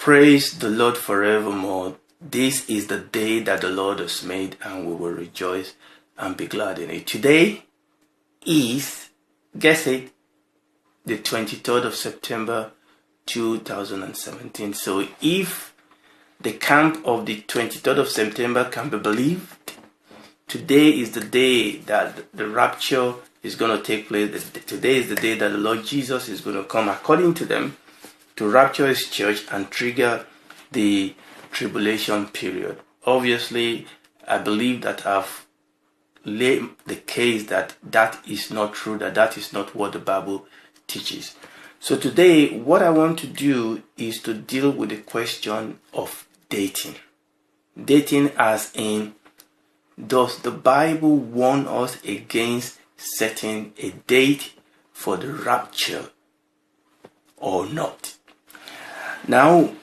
Praise the Lord forevermore. This is the day that the Lord has made, and we will rejoice and be glad in it. Today is, guess it, the 23rd of September 2017. So if the camp of the 23rd of September can be believed, today is the day that the rapture is going to take place. Today is the day that the Lord Jesus is going to come, according to them, to rapture his church and trigger the tribulation period. Obviously, I believe that I've laid the case that that is not true, that is not what the Bible teaches. So today, what I want to do is to deal with the question of dating. Dating as in, does the Bible warn us against setting a date for the rapture or not? Now,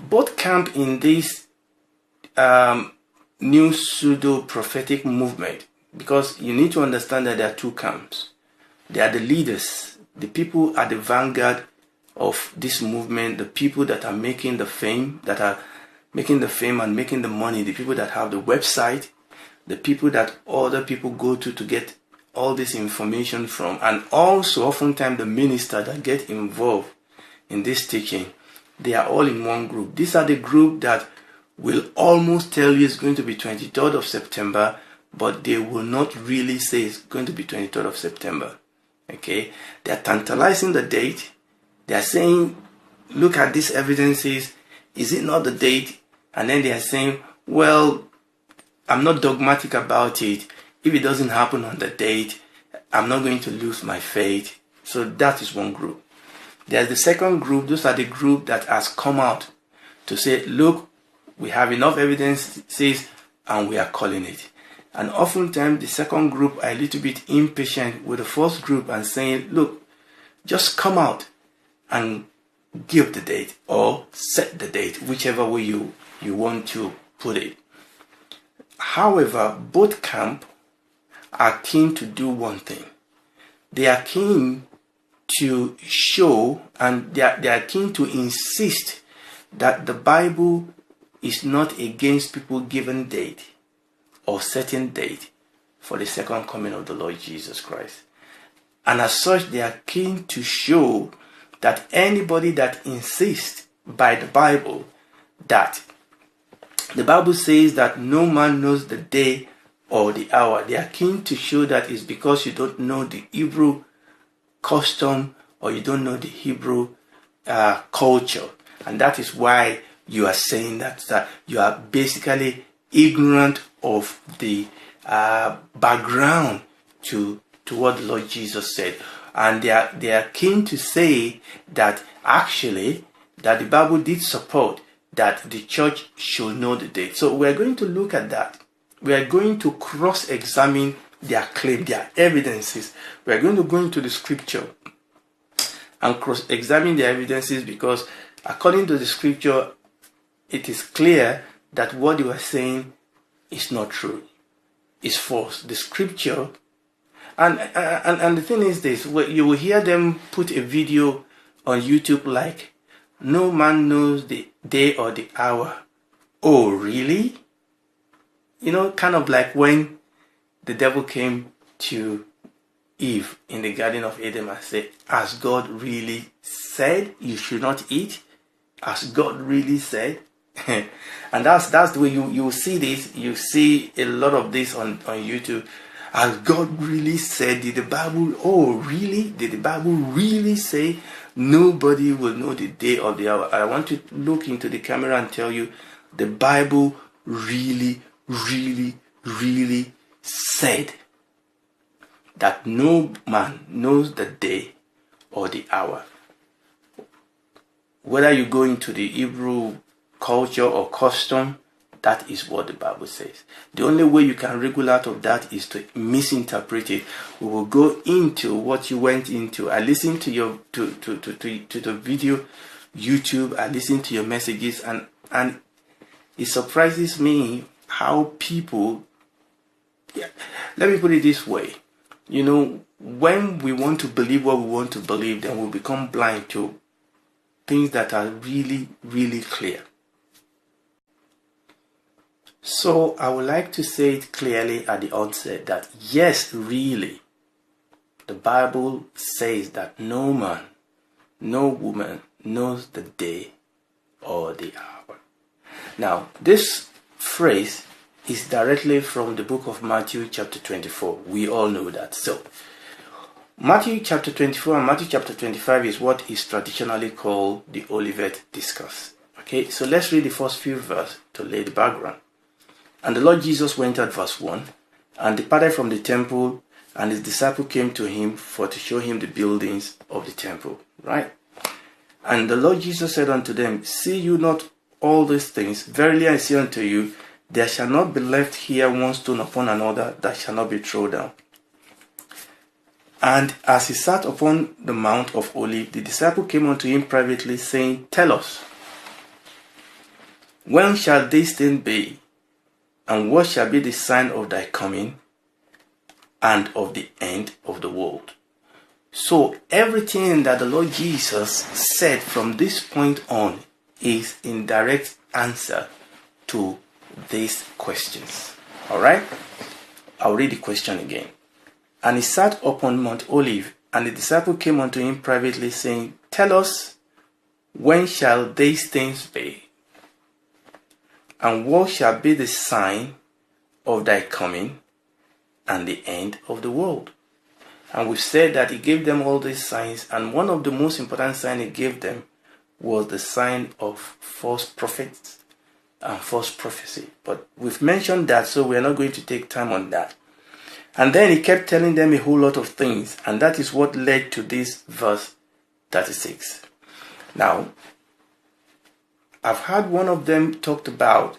both camp in this new pseudo-prophetic movement, because you need to understand that there are two camps. There are the leaders, the people at the vanguard of this movement, the people that are making the fame, and making the money, the people that have the website, the people that other people go to get all this information from, and also oftentimes the minister that get involved in this teaching. They are all in one group. These are the group that will almost tell you it's going to be 23rd of September, but they will not really say it's going to be 23rd of September. Okay? They are tantalizing the date. They are saying, look at these evidences. Is it not the date? And then they are saying, well, I'm not dogmatic about it. If it doesn't happen on the date, I'm not going to lose my faith. So that is one group. There's the second group. Those are the group that has come out to say, look, we have enough evidences and we are calling it. And oftentimes the second group are a little bit impatient with the first group and saying, look, just come out and give the date or set the date, whichever way you want to put it. However, both camps are keen to do one thing. They are keen to show, and they are keen to insist that the Bible is not against people giving date or setting date for the second coming of the Lord Jesus Christ. And as such, they are keen to show that anybody that insists by the Bible that the Bible says that no man knows the day or the hour, they are keen to show that it's because you don't know the Hebrew custom or you don't know the Hebrew culture, and that is why you are saying that you are basically ignorant of the background to what the Lord Jesus said, and they are keen to say that actually that the Bible did support that the church should know the date. So we are going to look at that. We are going to cross-examine their claim, their evidences. We are going to go into the scripture and cross-examine their evidences, because according to the scripture, it is clear that what you are saying is not true. It's false. The scripture, and the thing is this, you will hear them put a video on YouTube like, no man knows the day or the hour. Oh, really? You know, kind of like when the devil came to Eve in the Garden of Eden and said, has God really said you should not eat? Has God really said? And that's the way you see this. You see a lot of this on YouTube. Has God really said? Did the Bible, oh really? Did the Bible really say nobody will know the day or the hour? I want to look into the camera and tell you, the Bible really, really, really said that no man knows the day or the hour. Whether you go into the Hebrew culture or custom, that is what the Bible says. The only way you can wriggle out of that is to misinterpret it. We will go into what you went into. I listened to your to the video, YouTube. I listened to your messages, and it surprises me how people. Yeah, let me put it this way. You know, when we want to believe what we want to believe, then we become blind to things that are really, really clear. So I would like to say it clearly at the onset that yes, really, the Bible says that no man, no woman knows the day or the hour. Now, this phrase is directly from the book of Matthew chapter 24. We all know that. So, Matthew chapter 24 and Matthew chapter 25 is what is traditionally called the Olivet Discourse. Okay, so let's read the first few verses to lay the background. And the Lord Jesus went out, verse 1, and departed from the temple, and his disciples came to him for to show him the buildings of the temple. Right? And the Lord Jesus said unto them, See you not all these things? Verily I say unto you, there shall not be left here one stone upon another that shall not be thrown down. And as he sat upon the Mount of Olives, the disciple came unto him privately, saying, Tell us, when shall this thing be? And what shall be the sign of thy coming and of the end of the world? So everything that the Lord Jesus said from this point on is in direct answer to these questions. Alright? I'll read the question again. And he sat upon Mount Olive, and the disciple came unto him privately, saying, Tell us, when shall these things be? And what shall be the sign of thy coming and the end of the world? And we've said that he gave them all these signs, and one of the most important signs he gave them was the sign of false prophets and false prophecy. But we've mentioned that, so we're not going to take time on that. And then he kept telling them a whole lot of things, and that is what led to this verse 36. Now, I've had one of them talked about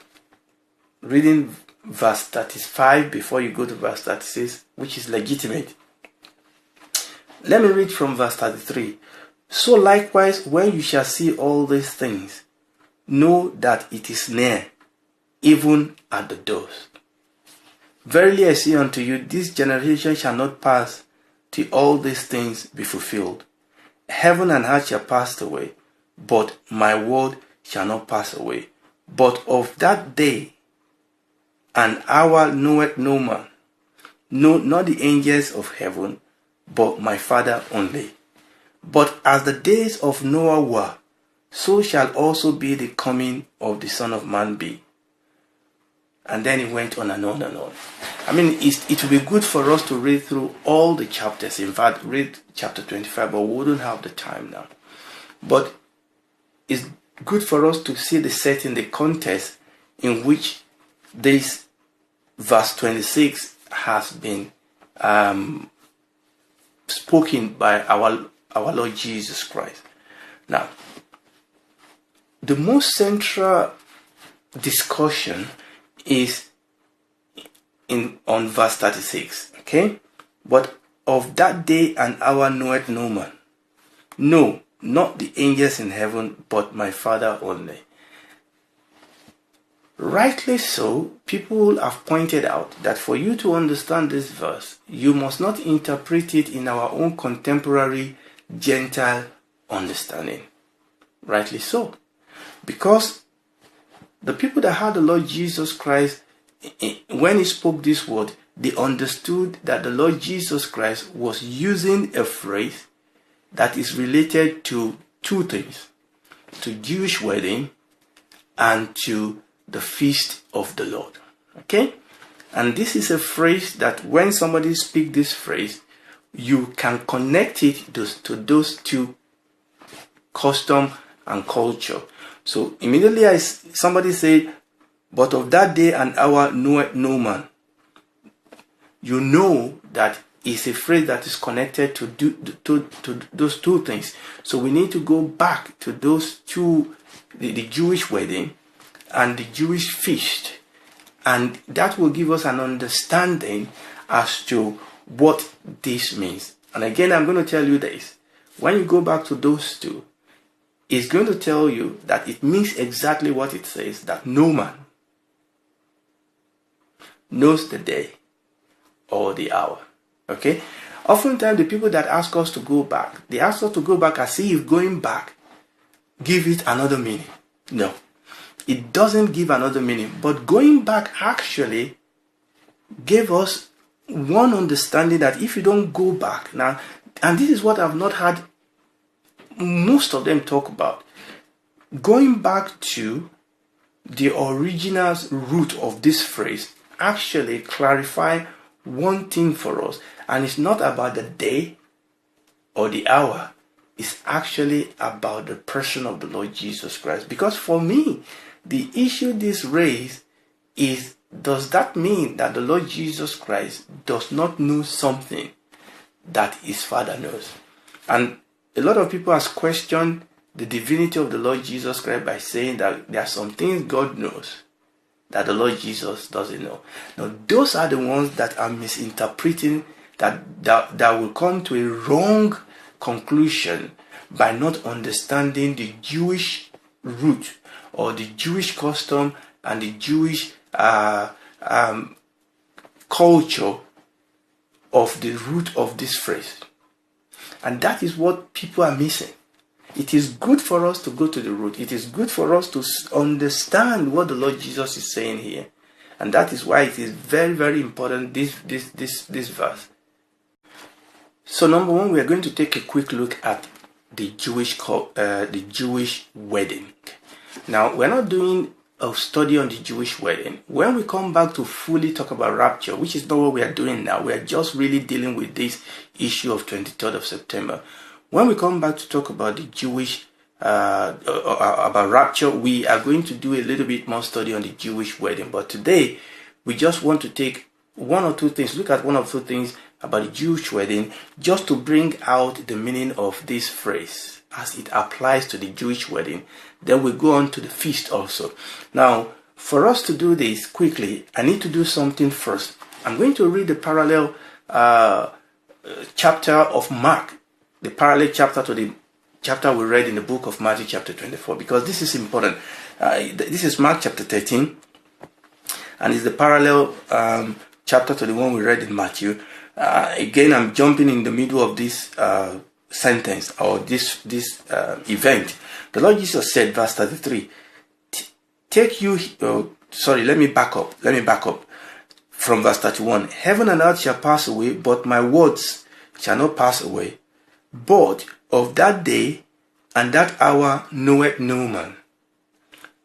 reading verse 35 before you go to verse 36, which is legitimate. Let me read from verse 33. So likewise, when you shall see all these things, know that it is near, even at the doors. Verily I say unto you, this generation shall not pass till all these things be fulfilled. Heaven and earth shall pass away, but my word shall not pass away. But of that day and hour knoweth no man, no, not the angels of heaven, but my Father only. But as the days of Noah were, so shall also be the coming of the Son of Man be. And then he went on and on and on. I mean, it would be good for us to read through all the chapters. In fact, read chapter 25, but we wouldn't have the time now. But it's good for us to see the setting, the context in which this verse 26 has been spoken by our Lord Jesus Christ. Now, the most central discussion is on verse 36, okay? But of that day and hour knoweth no man. No, not the angels in heaven, but my Father only. Rightly so, people have pointed out that for you to understand this verse, you must not interpret it in our own contemporary Gentile understanding. Rightly so. Because the people that had the Lord Jesus Christ, when he spoke this word, they understood that the Lord Jesus Christ was using a phrase that is related to two things: to Jewish wedding and to the feast of the Lord. Okay? And this is a phrase that when somebody speaks this phrase, you can connect it to those two, custom and culture. So immediately somebody said, but of that day and hour knoweth no man. You know that it's a phrase that is connected to those two things. So we need to go back to those two, the Jewish wedding and the Jewish feast. And that will give us an understanding as to what this means. And again, I'm going to tell you this. When you go back to those two, it's going to tell you that it means exactly what it says, that no man knows the day or the hour. Okay? Oftentimes, the people that ask us to go back, they ask us to go back as if going back give it another meaning. No, it doesn't give another meaning. But going back actually gave us one understanding that if you don't go back now, and this is what I've not had most of them talk about, going back to the original root of this phrase actually clarify one thing for us, and it's not about the day or the hour. It's actually about the person of the Lord Jesus Christ. Because for me, the issue this raised is, does that mean that the Lord Jesus Christ does not know something that his Father knows? And a lot of people has questioned the divinity of the Lord Jesus Christ by saying that there are some things God knows that the Lord Jesus doesn't know. Now, those are the ones that are misinterpreting, that will come to a wrong conclusion by not understanding the Jewish root or the Jewish custom and the Jewish culture of the root of this phrase. And that is what people are missing. It is good for us to go to the root. It is good for us to understand what the Lord Jesus is saying here. And that is why it is very, very important, this verse. So number one, we are going to take a quick look at the Jewish wedding. Now, we're not doing a study on the Jewish wedding. When we come back to fully talk about rapture, which is not what we are doing now, we are just really dealing with this issue of 23rd of September. When we come back to talk about the Jewish, about rapture, we are going to do a little bit more study on the Jewish wedding. But today, we just want to take one or two things, look at one or two things about the Jewish wedding, just to bring out the meaning of this phrase as it applies to the Jewish wedding. Then we go on to the feast also. Now, for us to do this quickly, I need to do something first. I'm going to read the parallel chapter of Mark, the parallel chapter to the chapter we read in the book of Matthew chapter 24, because this is important. This is Mark chapter 13, and it's the parallel chapter to the one we read in Matthew. Again, I'm jumping in the middle of this sentence or this event. The Lord Jesus said, verse 33, let me back up from verse 31. Heaven and earth shall pass away, but my words shall not pass away. But of that day and that hour knoweth no man,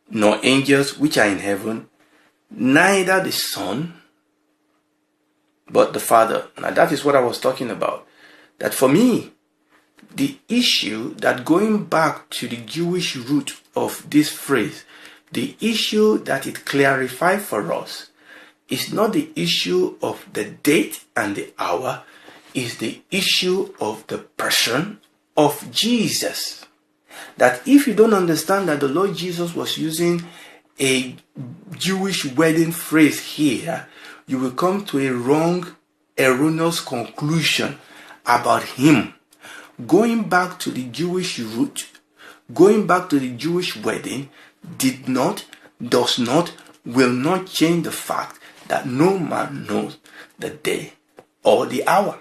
nor angels which are in heaven, neither the Son, but the Father. Now that is what I was talking about. That for me, the issue that going back to the Jewish root of this phrase, the issue that it clarifies for us is not the issue of the date and the hour, is the issue of the person of Jesus. That if you don't understand that the Lord Jesus was using a Jewish wedding phrase here, you will come to a wrong, erroneous conclusion about him. Going back to the Jewish root, going back to the Jewish wedding, does not, will not change the fact that no man knows the day or the hour.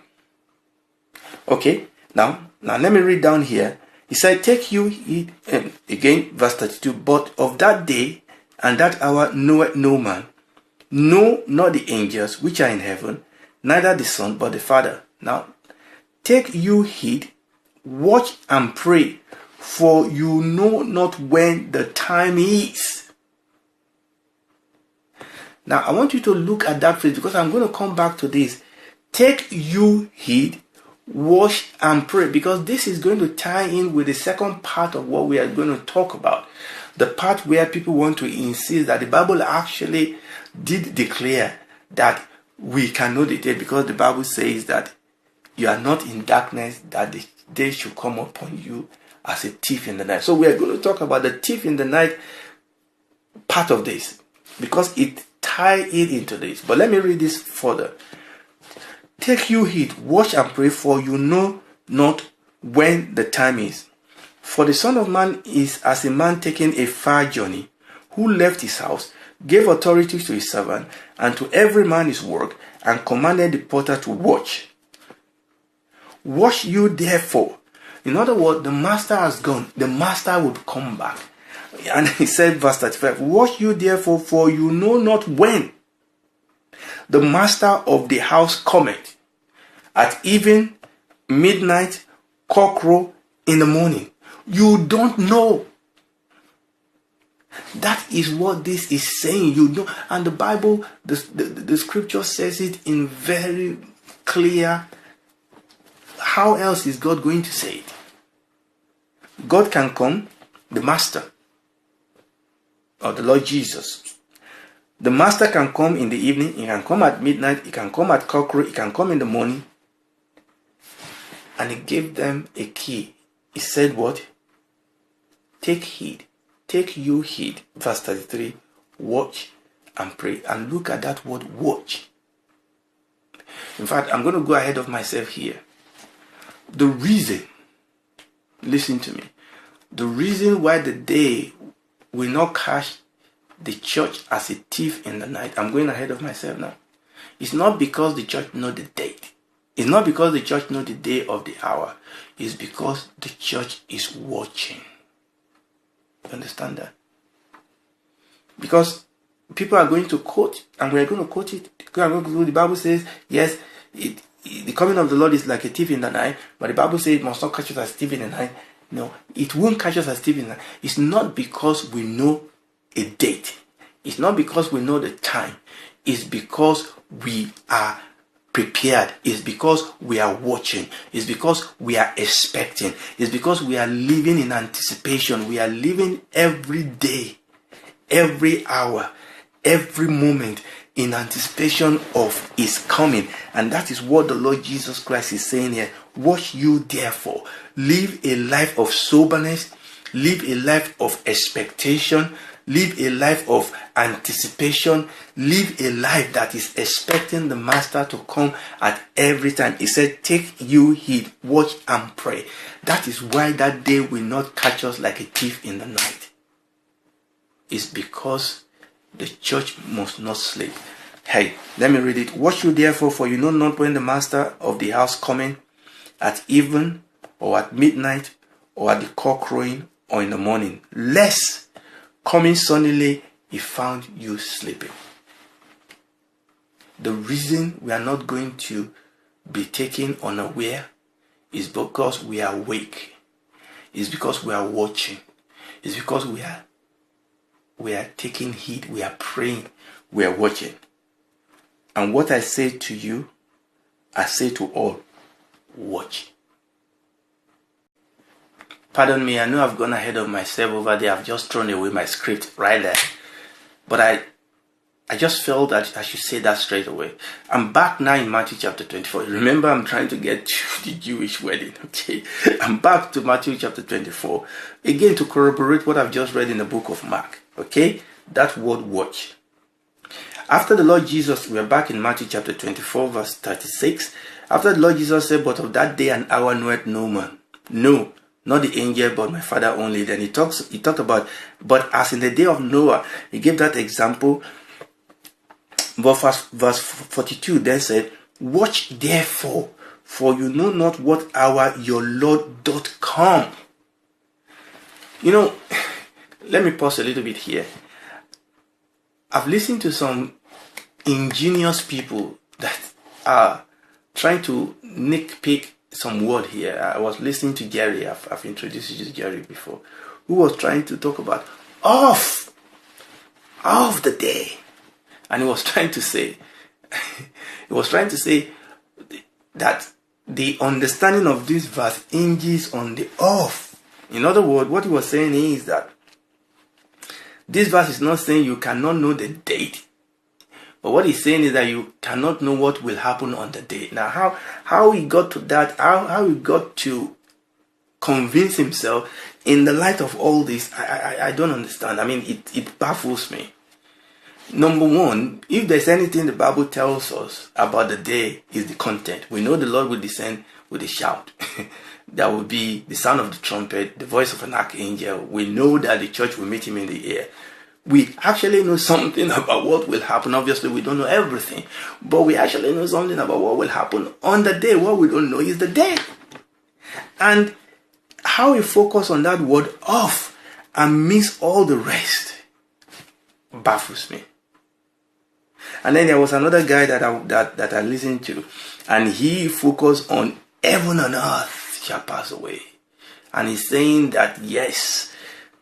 Okay, now let me read down here. He said, take you heed, again, verse 32, but of that day and that hour knoweth no man, no, not the angels which are in heaven, neither the Son, but the Father. Now, take you heed, watch and pray, for you know not when the time is. Now, I want you to look at that phrase, because I'm going to come back to this. Take you heed, watch and pray, because this is going to tie in with the second part of what we are going to talk about. The part where people want to insist that the Bible actually did declare that we can know the day, because the Bible says that you are not in darkness, that the day should come upon you as a thief in the night. So we are going to talk about the thief in the night part of this, because it ties it into this. But let me read this further. Take you heed, watch and pray, for you know not when the time is. For the Son of Man is as a man taking a far journey, who left his house, gave authority to his servant, and to every man his work, and commanded the porter to watch. Watch you therefore, In other words, the master has gone. The master would come back. And he said, verse 35, watch you therefore, for you know not when the master of the house cometh, at even, midnight, cockcrow, in the morning. You don't know. That is what this is saying. You know, and the Bible, the scripture says it in very clear. How else is God going to say it? God can come, the master, or the Lord Jesus. The master can come in the evening, he can come at midnight, he can come at cockcrow, he can come in the morning. And he gave them a key. He said what? Take heed. Take you heed. Verse 33. Watch and pray. And look at that word watch. In fact, I'm going to go ahead of myself here. The reason, listen to me, the reason why the day will not catch the church as a thief in the night, I'm going ahead of myself now. It's not because the church know the date. It's not because the church know the day of the hour. It's because the church is watching. You understand that? Because people are going to quote, and we're going to quote it. The Bible says, yes, the coming of the Lord is like a thief in the night, but the Bible says it must not catch us as a thief in the night. No, it won't catch us as a thief in the night. It's not because we know a date. It's not because we know the time. It's because we are prepared. It's because we are watching. It's because we are expecting. It's because we are living in anticipation. We are living every day, every hour, every moment in anticipation of his coming. And that is what the Lord Jesus Christ is saying here. Watch you therefore. Live a life of soberness. Live a life of expectation. Live a life of anticipation. Live a life that is expecting the master to come at every time. He said, take you heed, watch and pray. That is why that day will not catch us like a thief in the night. It's because the church must not sleep. Hey, let me read it. Watch you therefore, for you know not when the master of the house coming, at even, or at midnight, or at the cock crowing, or in the morning, lest coming suddenly, he found you sleeping. The reason we are not going to be taken unaware is because we are awake. It's because we are watching. It's because we are taking heed. We are praying. We are watching. And what I say to you, I say to all, watch. Pardon me, I know I've gone ahead of myself over there. I've just thrown away my script right there. But I just felt that I should say that straight away. I'm back now in Matthew chapter 24. Remember, I'm trying to get to the Jewish wedding, okay? I'm back to Matthew chapter 24. Again, to corroborate what I've just read in the book of Mark, okay? That word watch. After the Lord Jesus, we are back in Matthew chapter 24, verse 36. After the Lord Jesus said, but of that day and hour knoweth no man. No. Not the angel, but my Father only. Then he talked about, but as in the day of Noah, he gave that example. But verse 42 then said, watch therefore, for you know not what hour your Lord doth come. You know, let me pause a little bit here. I've listened to some ingenious people that are trying to nitpick some word here. I was listening to Jerry. I've introduced you to Jerry before, who was trying to talk about off the day, and he was trying to say that the understanding of this verse hinges on the off. In other words, what he was saying is that this verse is not saying you cannot know the date. But what he's saying is that you cannot know what will happen on the day. Now, how he got to that, how he got to convince himself in the light of all this, I don't understand. I mean, it baffles me. Number one, if there's anything the Bible tells us about the day, is the content. We know the Lord will descend with a shout. There will be the sound of the trumpet, the voice of an archangel. We know that the church will meet him in the air. We actually know something about what will happen. Obviously, we don't know everything, but we actually know something about what will happen on the day. What we don't know is the day. And how he focused on that word off and missed all the rest baffles me. And then there was another guy that I listened to, and he focused on heaven and earth shall pass away. And he's saying that yes,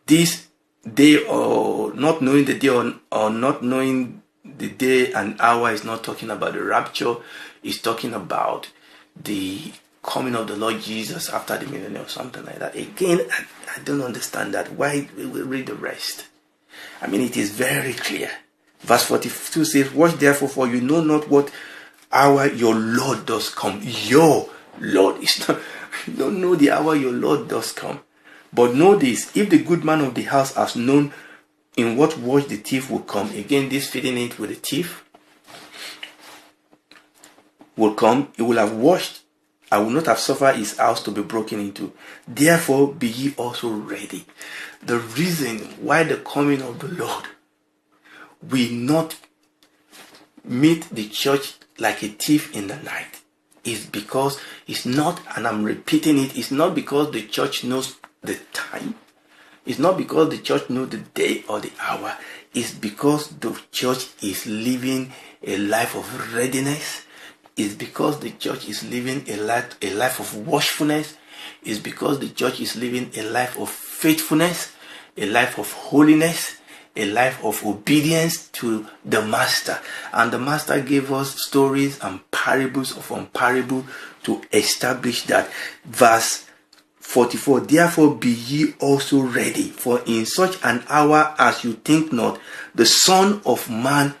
this day, or not knowing the day, or not knowing the day and hour, is not talking about the rapture. It's talking about the coming of the Lord Jesus after the millennium or something like that. Again, I don't understand that. Why we read the rest? I mean, it is very clear. Verse 42 says, watch therefore, for you know not what hour your Lord does come. Your Lord is not, you don't know the hour your Lord does come. But know this, if the good man of the house has known in what watch the thief will come, again, this fitting it with the thief will come, he will have watched, I will not have suffered his house to be broken into. Therefore be ye also ready. The reason why the coming of the Lord will not meet the church like a thief in the night is because it's not, and I'm repeating it, it's not because the church knows the time. It's not because the church knows the day or the hour. It's because the church is living a life of readiness. It's because the church is living a life of watchfulness. It's because the church is living a life of faithfulness, a life of holiness, a life of obedience to the master. And the master gave us stories and parables of unparable to establish that. Verse 44, therefore be ye also ready, for in such an hour as you think not, the Son of Man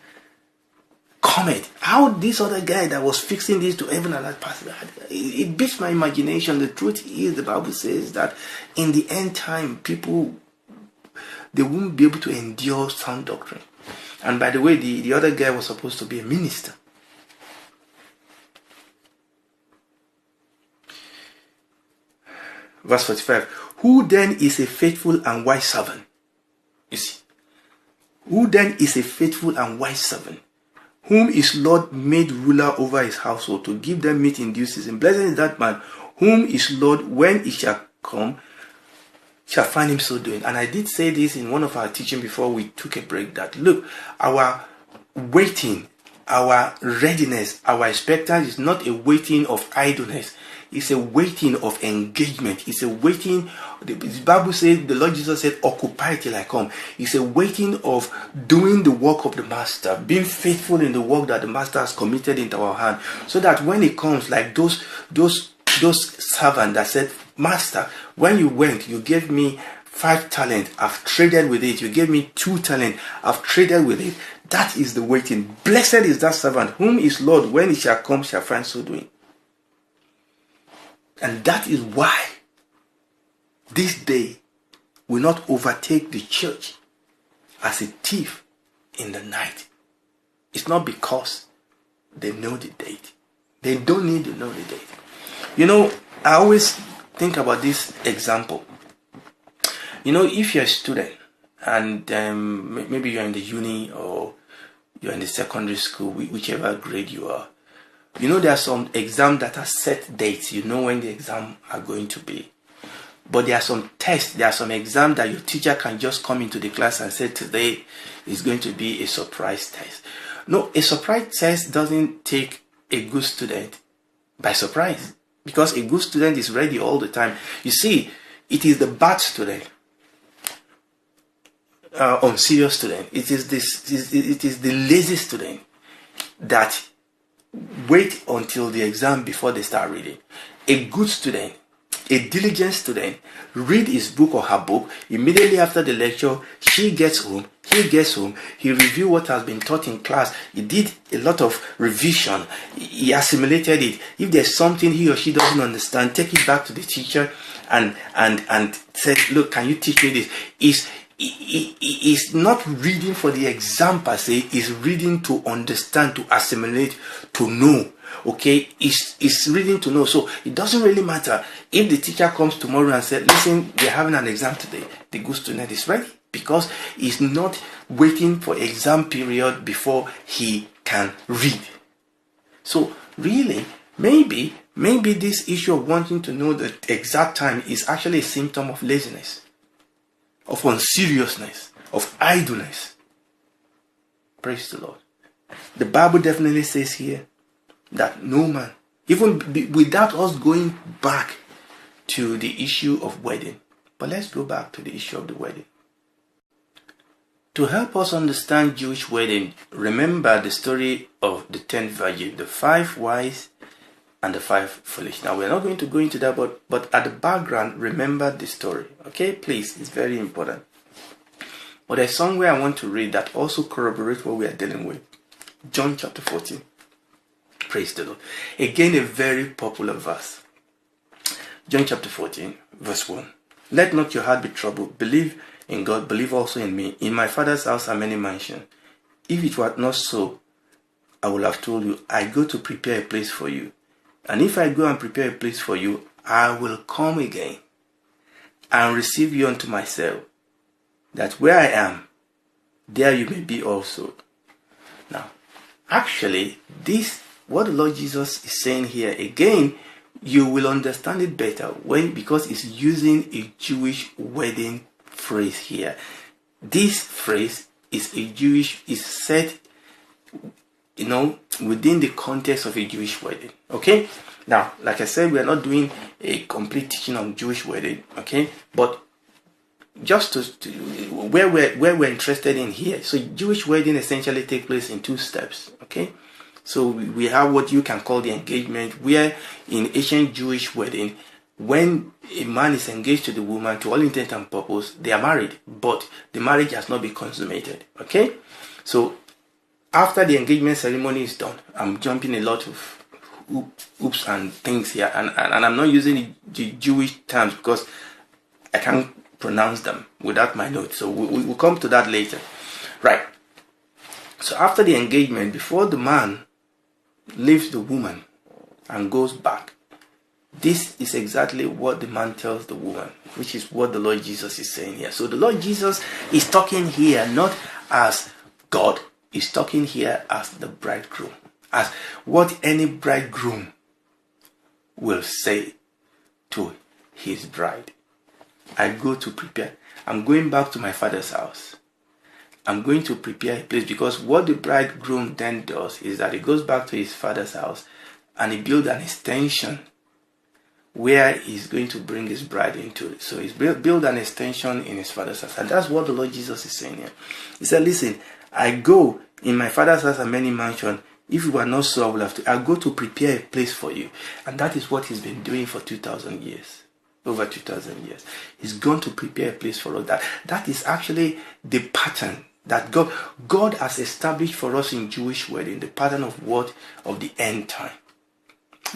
cometh. How this other guy that was fixing this to heaven and earth passed, it beats my imagination. The truth is, the Bible says that in the end time, people, they won't be able to endure sound doctrine. And by the way, the other guy was supposed to be a minister. Verse 45. Who then is a faithful and wise servant? You see. Who then is a faithful and wise servant, whom his Lord made ruler over his household, to give them meat in due season? Blessed is that man, whom his Lord, when he shall come, shall find him so doing. And I did say this in one of our teaching before we took a break, that look, our waiting, our readiness, our expectancy is not a waiting of idleness. It's a waiting of engagement. It's a waiting, the Bible says, the Lord Jesus said, occupy till I come. It's a waiting of doing the work of the master, being faithful in the work that the master has committed into our hand, so that when it comes, like those servants that said, master, when you went, you gave me 5 talents, I've traded with it. You gave me 2 talents, I've traded with it. That is the waiting. Blessed is that servant, whom his Lord, when he shall come, shall find so doing. And that is why this day will not overtake the church as a thief in the night. It's not because they know the date. They don't need to know the date. You know, I always think about this example. You know, if you're a student and maybe you're in the uni or you're in the secondary school, whichever grade you are, you know, there are some exams that are set dates. You know when the exams are going to be. But there are some tests, there are some exams that your teacher can just come into the class and say, today is going to be a surprise test. No, a surprise test doesn't take a good student by surprise, because a good student is ready all the time. You see, it is the bad student, unserious student. It is the lazy student that wait until the exam before they start reading. A good student, a diligent student, read his book or her book immediately after the lecture. She gets home, he gets home, he review what has been taught in class. He did a lot of revision, he assimilated it. If there's something he or she doesn't understand, take it back to the teacher and say, look, can you teach me this? Is not reading for the exam per se, is reading to understand, to assimilate, to know. Okay, it's reading to know. So it doesn't really matter if the teacher comes tomorrow and says, listen, we're having an exam today. The good student is ready, because he's not waiting for exam period before he can read. So really, maybe Maybe this issue of wanting to know the exact time is actually a symptom of laziness, of unseriousness, of idleness. Praise the Lord. The Bible definitely says here that no man, even without us going back to the issue of wedding, but let's go back to the issue of the wedding. To help us understand Jewish wedding, remember the story of the 10 virgins, the 5 wise and the 5 foolish. Now, we're not going to go into that, but at the background, remember the story. Okay, please, it's very important. But there's somewhere I want to read that also corroborates what we are dealing with. John chapter 14. Praise the Lord. Again, a very popular verse. John chapter 14, verse 1. Let not your heart be troubled. Believe in God, believe also in me. In my Father's house are many mansions. If it were not so, I would have told you, I go to prepare a place for you. And if I go and prepare a place for you, I will come again and receive you unto myself, that where I am, there you may be also. Now, actually, this, what the Lord Jesus is saying here, again, you will understand it better because it's using a Jewish wedding phrase here. This phrase is set, within the context of a Jewish wedding. Okay? Now, like I said, we are not doing a complete teaching on Jewish wedding. Okay? But just where we're interested in here. So Jewish wedding essentially take place in 2 steps. Okay? So we have what you can call the engagement, where in ancient Jewish wedding, when a man is engaged to the woman, to all intent and purpose, they are married, but the marriage has not been consummated. Okay? So after the engagement ceremony is done, I'm jumping a lot of oops and things here, and I'm not using the Jewish terms because I can't pronounce them without my notes. So we'll come to that later. Right. So after the engagement, before the man leaves the woman and goes back, this is exactly what the man tells the woman, which is what the Lord Jesus is saying here. So the Lord Jesus is talking here not as God, he's talking here as the bridegroom, as what any bridegroom will say to his bride. I go to prepare. I'm going back to my Father's house. I'm going to prepare a place, because what the bridegroom then does is that he goes back to his father's house and he builds an extension where he's going to bring his bride into it. So he's built an extension in his father's house. And that's what the Lord Jesus is saying here. He said, listen, I go, in my Father's house are many mansions. If you are not so, I will have to. I go to prepare a place for you. And that is what he's been doing for 2,000 years. Over 2,000 years. He's gone to prepare a place for us. That is actually the pattern that God has established for us in Jewish wedding, the pattern of the end time.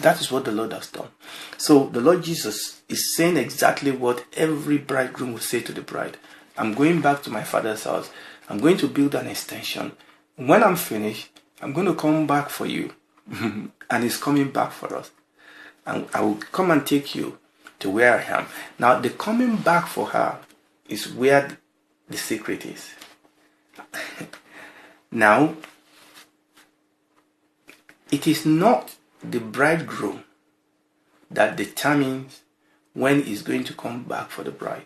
That is what the Lord has done. So the Lord Jesus is saying exactly what every bridegroom will say to the bride. I'm going back to my Father's house. I'm going to build an extension. When I'm finished, I'm going to come back for you. And he's coming back for us. And I will come and take you to where I am. Now, the coming back for her is where the secret is. Now, it is not the bridegroom that determines when he's going to come back for the bride.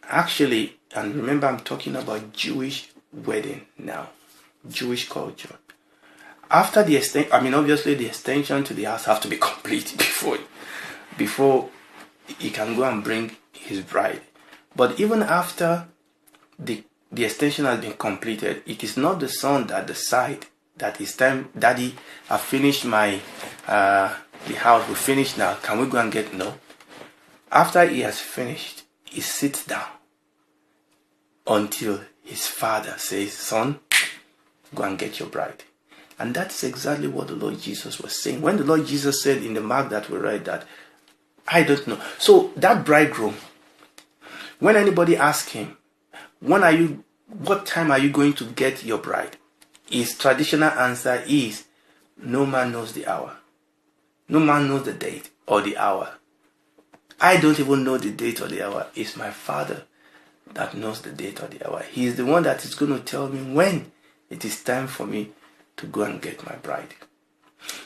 Actually, and remember, I'm talking about Jewish wedding now, Jewish culture. After the extension, obviously the extension to the house have to be complete before he can go and bring his bride. But even after the extension has been completed, it is not the son that decides that it's time, Daddy, I finished my the house, we finished now, can we go and get? No. After he has finished, he sits down until his father says, son, go and get your bride. And that's exactly what the Lord Jesus was saying. When the Lord Jesus said in the Mark that we read that, I don't know. So that bridegroom, when anybody asks him, what time are you going to get your bride? His traditional answer is, no man knows the hour. No man knows the date or the hour. I don't even know the date or the hour. It's my Father that knows the date or the hour. He is the one that is going to tell me when it is time for me to go and get my bride.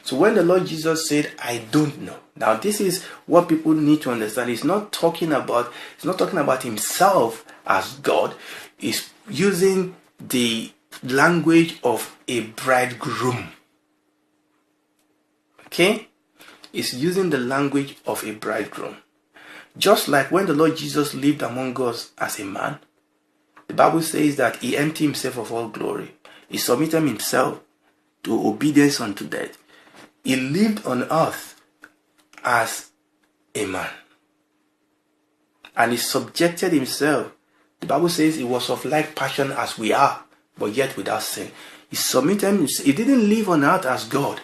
So when the Lord Jesus said, I don't know. Now this is what people need to understand. He's not talking about himself as God. He's using the language of a bridegroom. Okay? He's using the language of a bridegroom. Just like when the Lord Jesus lived among us as a man, the Bible says that he emptied himself of all glory. He submitted himself to obedience unto death. He lived on earth as a man. And he subjected himself. The Bible says he was of like passion as we are, but yet without sin. He submitted himself. He didn't live on earth as God.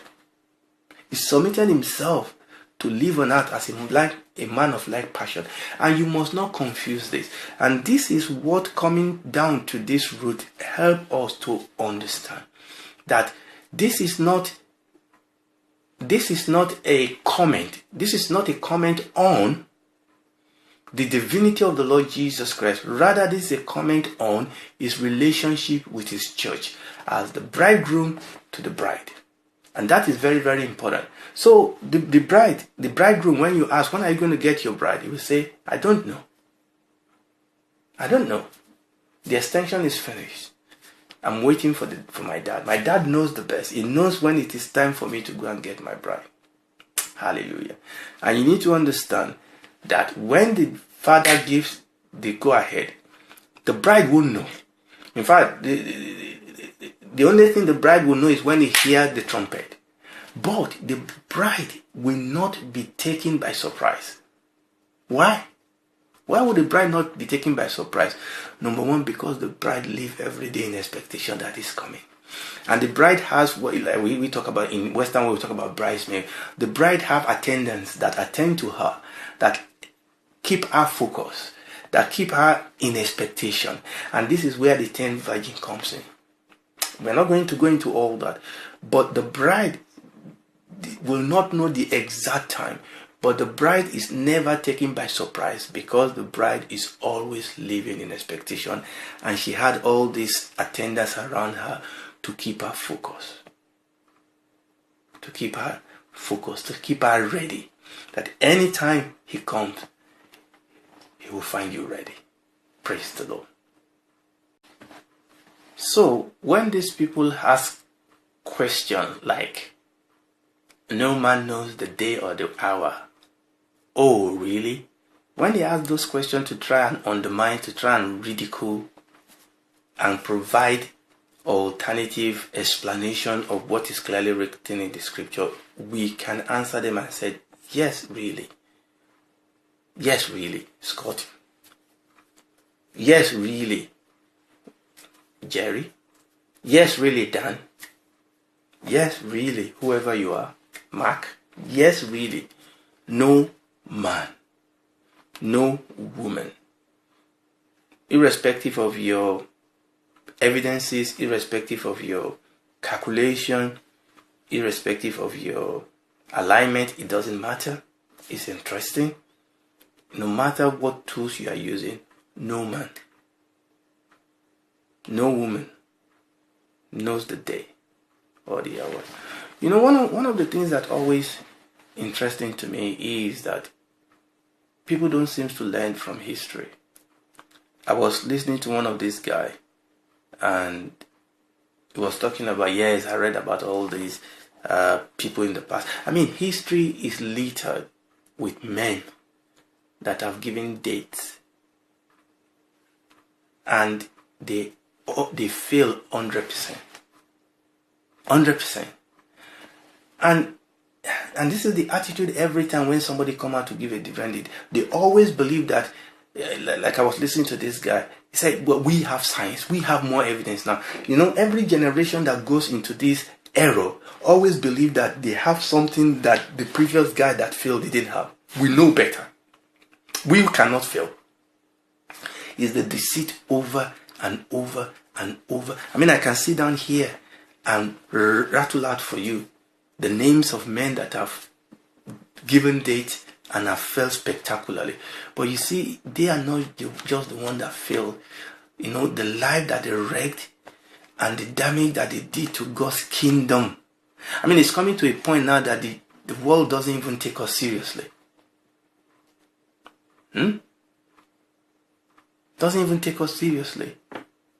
He submitted himself to live on earth as a man of like passion. And you must not confuse this. And this is what coming down to this root help us to understand. That this is not a comment. This is not a comment on the divinity of the Lord Jesus Christ. Rather, this is a comment on his relationship with his church as the bridegroom to the bride. And that is very, very important. So the bridegroom, when you ask, when are you going to get your bride? He will say, I don't know. I don't know. The extension is finished. I'm waiting for my dad. My dad knows the best. He knows when it is time for me to go and get my bride. Hallelujah. And you need to understand that when the father gives the go-ahead, the bride won't know. In fact, the only thing the bride will know is when he hears the trumpet. But the bride will not be taken by surprise. Why? Why would the bride not be taken by surprise? Number one, because the bride lives every day in expectation that is coming. And the bride has what we talk about in Western world, we talk about bridesmaid. The bride have attendants that attend to her, that keep her focused, that keep her in expectation. And this is where the 10th virgin comes in. We're not going to go into all that. But the bride will not know the exact time. But the bride is never taken by surprise because the bride is always living in expectation. And she had all these attendants around her to keep her focused. To keep her focused, to keep her ready. That anytime he comes, he will find you ready. Praise the Lord. So, when these people ask questions like, no man knows the day or the hour. Oh, really? When they ask those questions to try and undermine, to try and ridicule, and provide alternative explanation of what is clearly written in the scripture, we can answer them and say, yes, really. Yes, really, Scott. Yes, really, Jerry. Yes, really, Dan. Yes, really, whoever you are, Mark. Yes, really, no man, no woman, irrespective of your evidences, irrespective of your calculation, irrespective of your alignment, it doesn't matter. It's interesting. No matter what tools you are using, no man, no woman knows the day or the hour. You know, one of the things that always interesting to me is that people don't seem to learn from history. I was listening to one of these guys and he was talking about, yes, I read about all these people in the past. I mean, history is littered with men that have given dates and they fail 100%. 100%. And this is the attitude every time when somebody come out to give a different date. They always believe that, like I was listening to this guy, he said, well, we have science, we have more evidence now. You know, every generation that goes into this era always believe that they have something that the previous guy that failed didn't have. We know better. We cannot fail. It's the deceit over and over and over. I mean, I can sit down here and rattle out for you the names of men that have given dates and have failed spectacularly. But you see, they are not just the one that failed. You know, the life that they wrecked and the damage that they did to God's kingdom. I mean, it's coming to a point now that the world doesn't even take us seriously. Doesn't even take us seriously.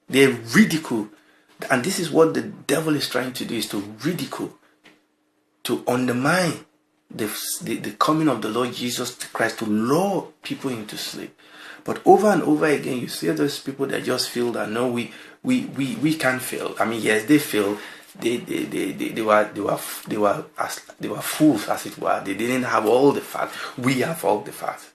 They ridicule. And this is what the devil is trying to do, is to ridicule, to undermine the coming of the Lord Jesus Christ, to lure people into sleep. But over and over again, you see those people that just feel that no, we can't fail. I mean, yes, they fail. They were fools, as it were. They didn't have all the facts. We have all the facts.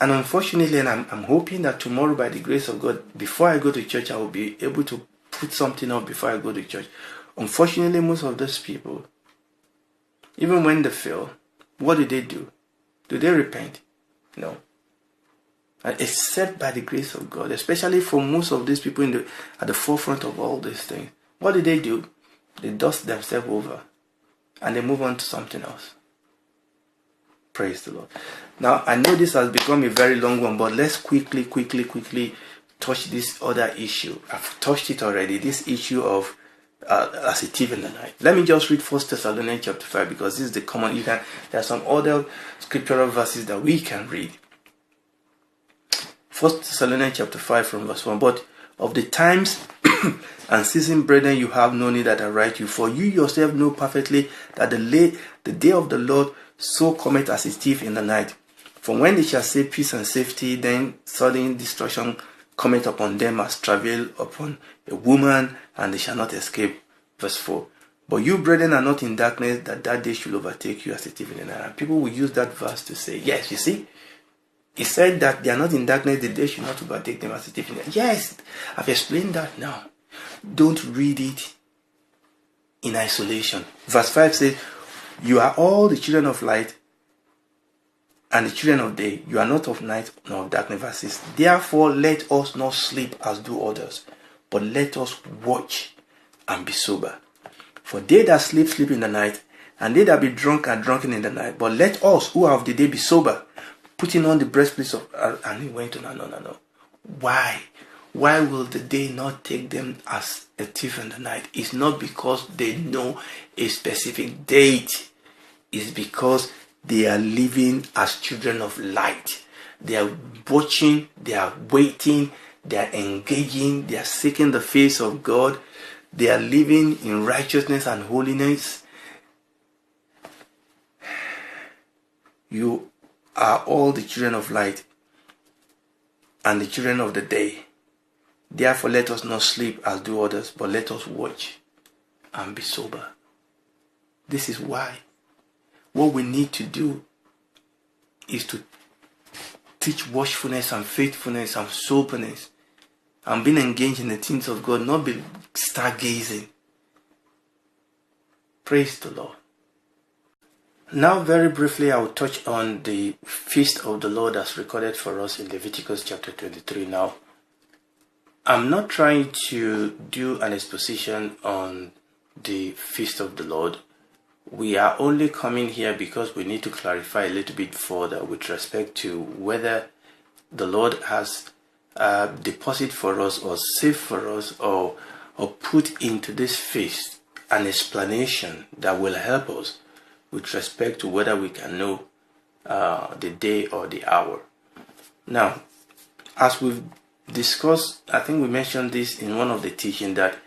And unfortunately, and I'm hoping that tomorrow, by the grace of God, before I go to church, I will be able to put something up before I go to church. Unfortunately, most of those people, even when they fail, what do? Do they repent? No. And except by the grace of God, especially for most of these people at the forefront of all these things, what do? They dust themselves over and they move on to something else. Praise the Lord. Now, I know this has become a very long one, but let's quickly touch this other issue. I've touched it already, this issue of as a thief in the night. Let me just read 1 Thessalonians chapter 5, because this is the common. There are some other scriptural verses that we can read. 1 Thessalonians chapter 5 from verse 1. But of the times and season, brethren, you have no need that I write you, for you yourself know perfectly that the day of the Lord so cometh as a thief in the night. For when they shall say peace and safety, then sudden destruction cometh upon them as travail upon a woman, and they shall not escape. Verse 4. But you, brethren, are not in darkness, that day should overtake you as a thief in the night. And people will use that verse to say, yes, you see, he said that they are not in darkness, the day should not overtake them as a thief in the night. Yes, I've explained that now. Don't read it in isolation. Verse 5 says, you are all the children of light and the children of day. You are not of night nor of darkness. Verse 6. Therefore let us not sleep as do others, but let us watch and be sober. For they that sleep, sleep in the night, and they that be drunk are drunken in the night. But let us who are of the day be sober, putting on the breastplate of... And he went on, no. Why? Why will the day not take them as a thief in the night? It's not because they know a specific date. It's because they are living as children of light. They are watching, they are waiting, they are engaging, they are seeking the face of God. They are living in righteousness and holiness. You are all the children of light and the children of the day. Therefore let us not sleep as do others, but let us watch and be sober. This is why. What we need to do is to teach watchfulness and faithfulness and soberness and being engaged in the things of God, not be stargazing. Praise the Lord. Now, very briefly, I will touch on the feast of the Lord as recorded for us in Leviticus chapter 23. Now, I'm not trying to do an exposition on the feast of the Lord. We are only coming here because we need to clarify a little bit further with respect to whether the Lord has deposited for us or saved for us or put into this feast an explanation that will help us with respect to whether we can know the day or the hour. Now, as we've discussed, I think we mentioned this in one of the teaching, that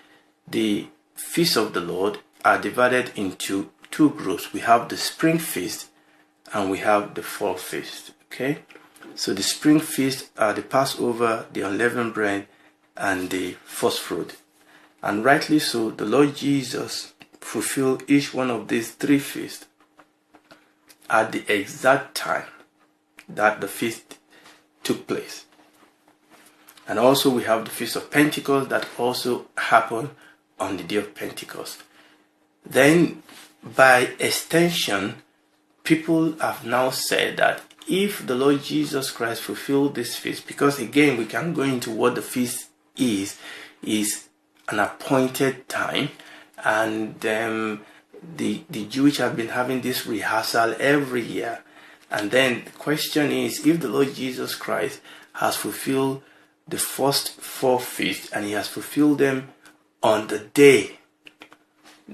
the feasts of the Lord are divided into two groups. We have the spring feast and we have the fall feast. Okay, so the spring feast are the Passover, the unleavened bread, and the first fruit. And rightly so, the Lord Jesus fulfilled each one of these three feasts at the exact time that the feast took place. And also we have the Feast of Pentecost that also happened on the day of Pentecost. Then by extension, people have now said that if the Lord Jesus Christ fulfilled this feast, because again we can go into what the feast is an appointed time, and the Jewish have been having this rehearsal every year. And then the question is, if the Lord Jesus Christ has fulfilled the first four feasts and he has fulfilled them on the day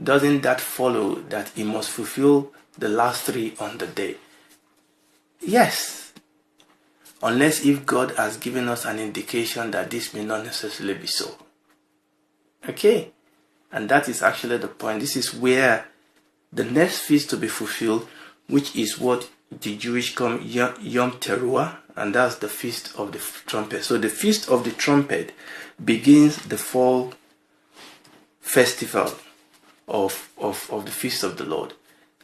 doesn't that follow that he must fulfill the last 3 on the day? Yes. Unless if God has given us an indication that this may not necessarily be so. Okay? And that is actually the point. This is where the next feast to be fulfilled, which is what the Jewish call Yom Teruah, and that's the Feast of the Trumpet. So the Feast of the Trumpet begins the fall festival of the Feast of the Lord.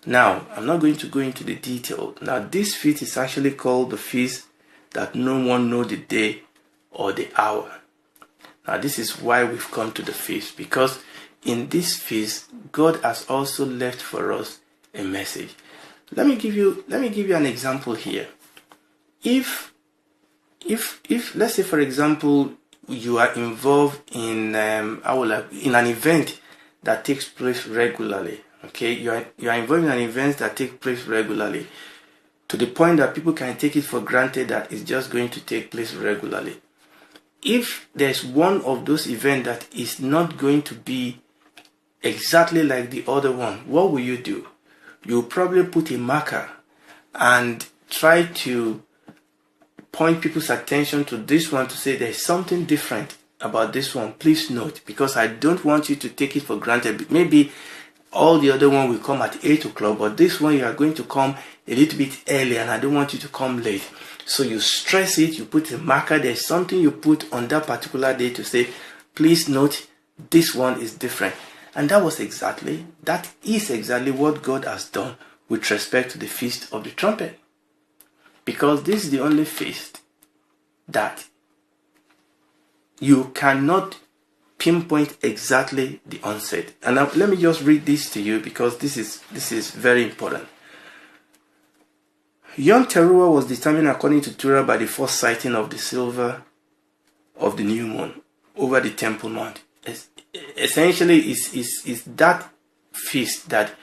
Now, I'm not going to go into the detail. Now, this feast is actually called the Feast that no one knows the day or the hour. Now, this is why we've come to the feast, because in this feast, God has also left for us a message. Let me give you an example here. If let's say, for example, you are involved in an event that takes place regularly. Okay, you are involved in an event that takes place regularly, to the point that people can take it for granted that it's just going to take place regularly. If there's one of those events that is not going to be exactly like the other one, what will you do? You'll probably put a marker and try to point people's attention to this one to say there's something different about this one. Please note, because I don't want you to take it for granted. Maybe all the other one will come at 8 o'clock, but this one you are going to come a little bit early, and I don't want you to come late. So you stress it, you put a marker, there's something you put on that particular day to say, please note, this one is different. And that is exactly what God has done with respect to the Feast of the Trumpet. Because this is the only feast that you cannot pinpoint exactly the onset. And now let me just read this to you, because this is very important. Yom Teruah was determined according to Torah by the first sighting of the silver of the new moon over the Temple Mount. Essentially, is that feast that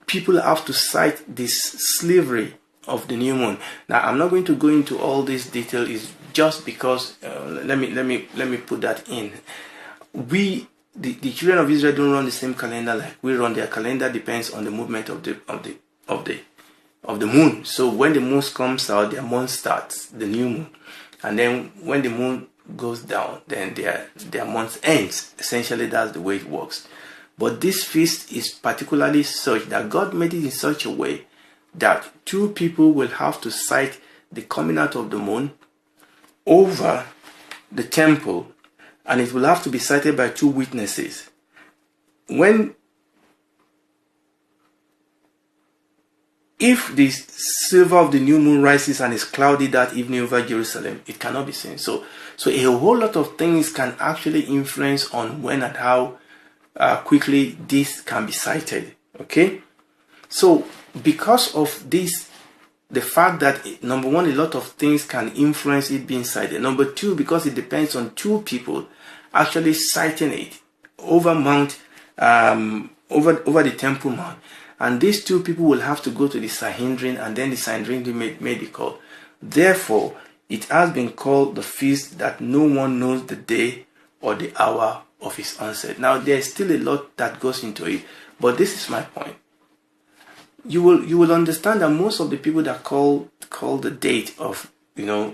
people have to sight this slavery of the new moon. Now, I'm not going to go into all this detail. It's just because let me put that in. The children of Israel don't run the same calendar like we run. Their calendar depends on the movement of the moon. So when the moon comes out, their month starts, the new moon, and then when the moon goes down, then their month ends. Essentially, that's the way it works. But this feast is particularly such that God made it in such a way that 2 people will have to sight the coming out of the moon over the temple, and it will have to be sighted by 2 witnesses. If the silver of the new moon rises and is cloudy that evening over Jerusalem, it cannot be seen. So a whole lot of things can actually influence on when and how quickly this can be sighted. Okay? So because of this, the fact that, number one, a lot of things can influence it being sighted. Number 2, because it depends on 2 people actually sighting it over over the Temple Mount. And these 2 people will have to go to the Sanhedrin, and then the Sanhedrin made the call. Therefore, it has been called the feast that no one knows the day or the hour of its onset. Now, there's still a lot that goes into it, but this is my point. You will understand that most of the people that call the date of,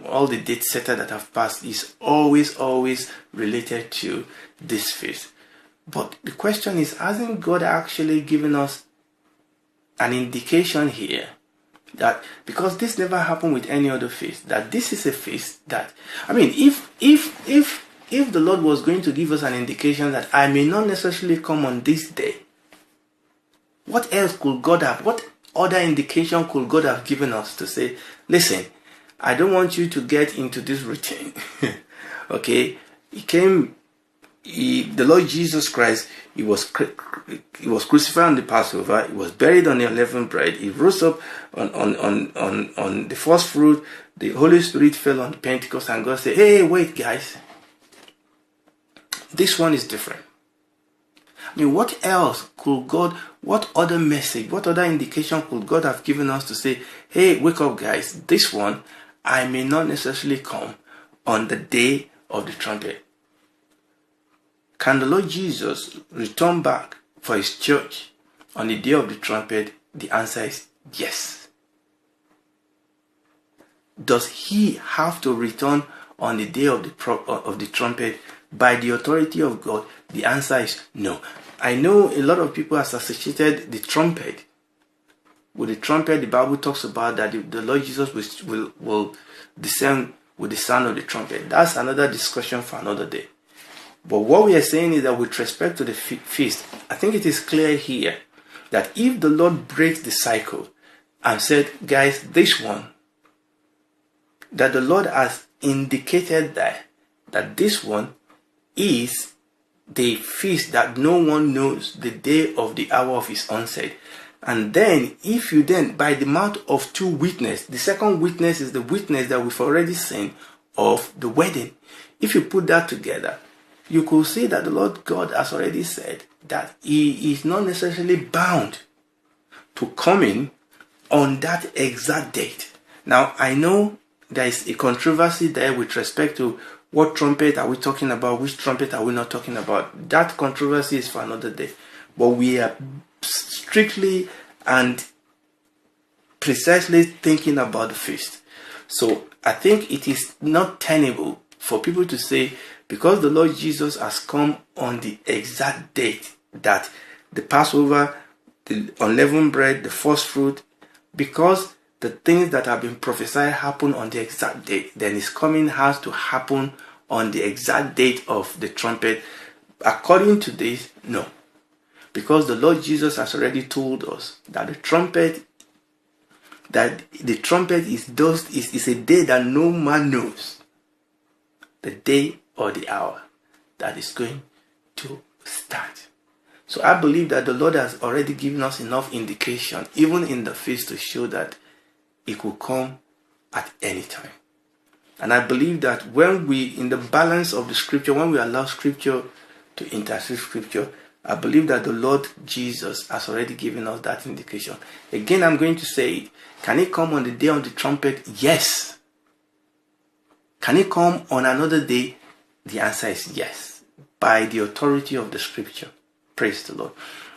all the date setter that have passed is always related to this feast. But the question is, hasn't God actually given us an indication here that, because this never happened with any other feast, that this is a feast that, if the Lord was going to give us an indication that I may not necessarily come on this day, what else could God have? What other indication could God have given us to say, listen, I don't want you to get into this routine. Okay? The Lord Jesus Christ, he was crucified on the Passover. He was buried on the unleavened bread. He rose up on the first fruit. The Holy Spirit fell on Pentecost, and God said, hey, wait, guys. This one is different. What else could God, what other message, what other indication could God have given us to say, hey, wake up, guys. This one, I may not necessarily come on the day of the trumpet. Can the Lord Jesus return back for his church on the day of the trumpet? The answer is yes. Does he have to return on the day of the trumpet by the authority of God? The answer is no. I know a lot of people have associated the trumpet with the trumpet. The Bible talks about that the Lord Jesus will descend with the sound of the trumpet. That's another discussion for another day. But what we are saying is that with respect to the feast, I think it is clear here that if the Lord breaks the cycle and said, guys, this one, that the Lord has indicated that this one is the feast that no one knows the day of the hour of his onset. And then, if you then, by the mouth of two witnesses, the second witness is the witness that we've already seen of the wedding. If you put that together, you could see that the Lord God has already said that he is not necessarily bound to come in on that exact date. Now, I know there is a controversy there with respect to what trumpet are we talking about, which trumpet are we not talking about. That controversy is for another day. But we are strictly and precisely thinking about the feast. So I think it is not tenable for people to say, because the Lord Jesus has come on the exact date that the Passover, the unleavened bread, the first fruit, because the things that have been prophesied happen on the exact date, then his coming has to happen on the exact date of the trumpet. According to this, no. Because the Lord Jesus has already told us that the trumpet is a day that no man knows the day or the hour that is going to start. So I believe that the Lord has already given us enough indication, even in the feast, to show that it could come at any time. And I believe that when we, in the balance of the scripture, when we allow scripture to intercede scripture, I believe that the Lord Jesus has already given us that indication. Again, I'm going to say it. Can it come on the day of the trumpet? Yes. Can it come on another day? The answer is yes. By the authority of the scripture. Praise the Lord.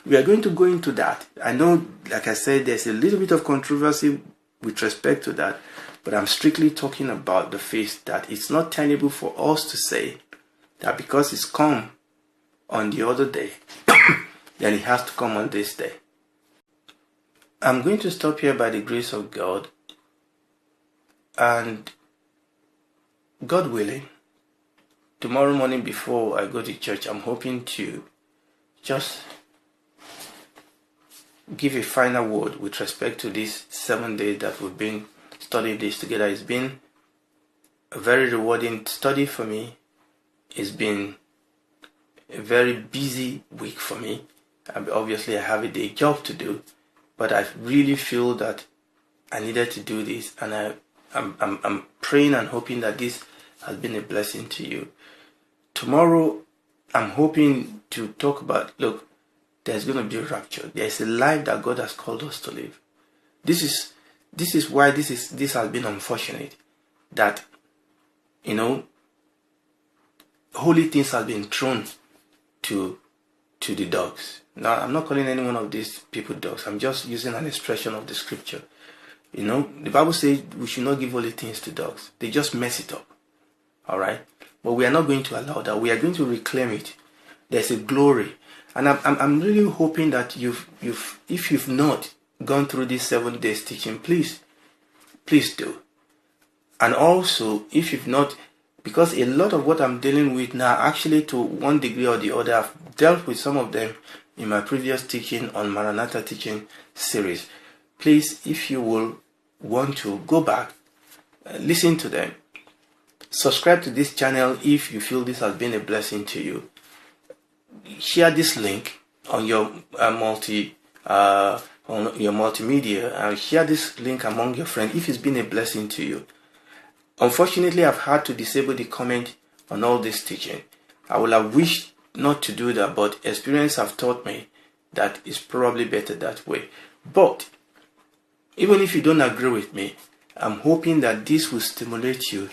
We are going to go into that. I know, like I said, there's a little bit of controversy with respect to that, but I'm strictly talking about the feast, that it's not tenable for us to say that because it's come on the other day, then it has to come on this day. I'm going to stop here by the grace of God, and God willing, tomorrow morning before I go to church, I'm hoping to just give a final word with respect to these 7 days that we've been studying this together. It's been a very rewarding study for me. It's been a very busy week for me. Obviously, I have a day job to do, but I really feel that I needed to do this, and I'm praying and hoping that this has been a blessing to you. Tomorrow, I'm hoping to talk about, look, there's going to be a rapture. There's a life that God has called us to live. This is why this has been unfortunate, that, holy things have been thrown to the dogs. Now, I'm not calling any one of these people dogs. I'm just using an expression of the scripture. The Bible says we should not give holy things to dogs. They just mess it up. All right? But we are not going to allow that. We are going to reclaim it. There's a glory. And I'm really hoping that if you've not gone through this 7 days teaching, please do. And also, if you've not, because a lot of what I'm dealing with now, actually to one degree or the other, I've dealt with some of them in my previous teaching on Maranatha teaching series. Please, if you will want to go back, listen to them. Subscribe to this channel if you feel this has been a blessing to you. Share this link on your multimedia, and share this link among your friends if it's been a blessing to you. Unfortunately, I've had to disable the comment on all this teaching. I would have wished not to do that, but experience have taught me that it's probably better that way. But even if you don't agree with me, I'm hoping that this will stimulate you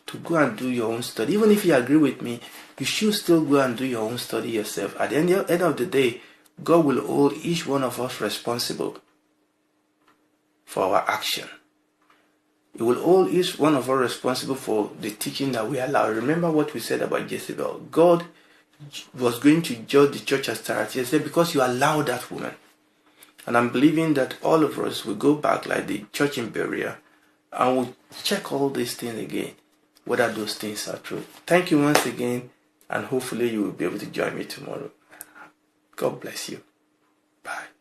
to go and do your own study. Even if you agree with me, you should still go and do your own study yourself. At the end of the day, God will hold each one of us responsible for our action. He will hold each one of us responsible for the teaching that we allow. Remember what we said about Jezebel. God was going to judge the church as Thyatira. He said, because you allowed that woman. And I'm believing that all of us will go back like the church in Berea and we'll check all these things again, whether those things are true. Thank you once again, and hopefully you will be able to join me tomorrow. God bless you. Bye.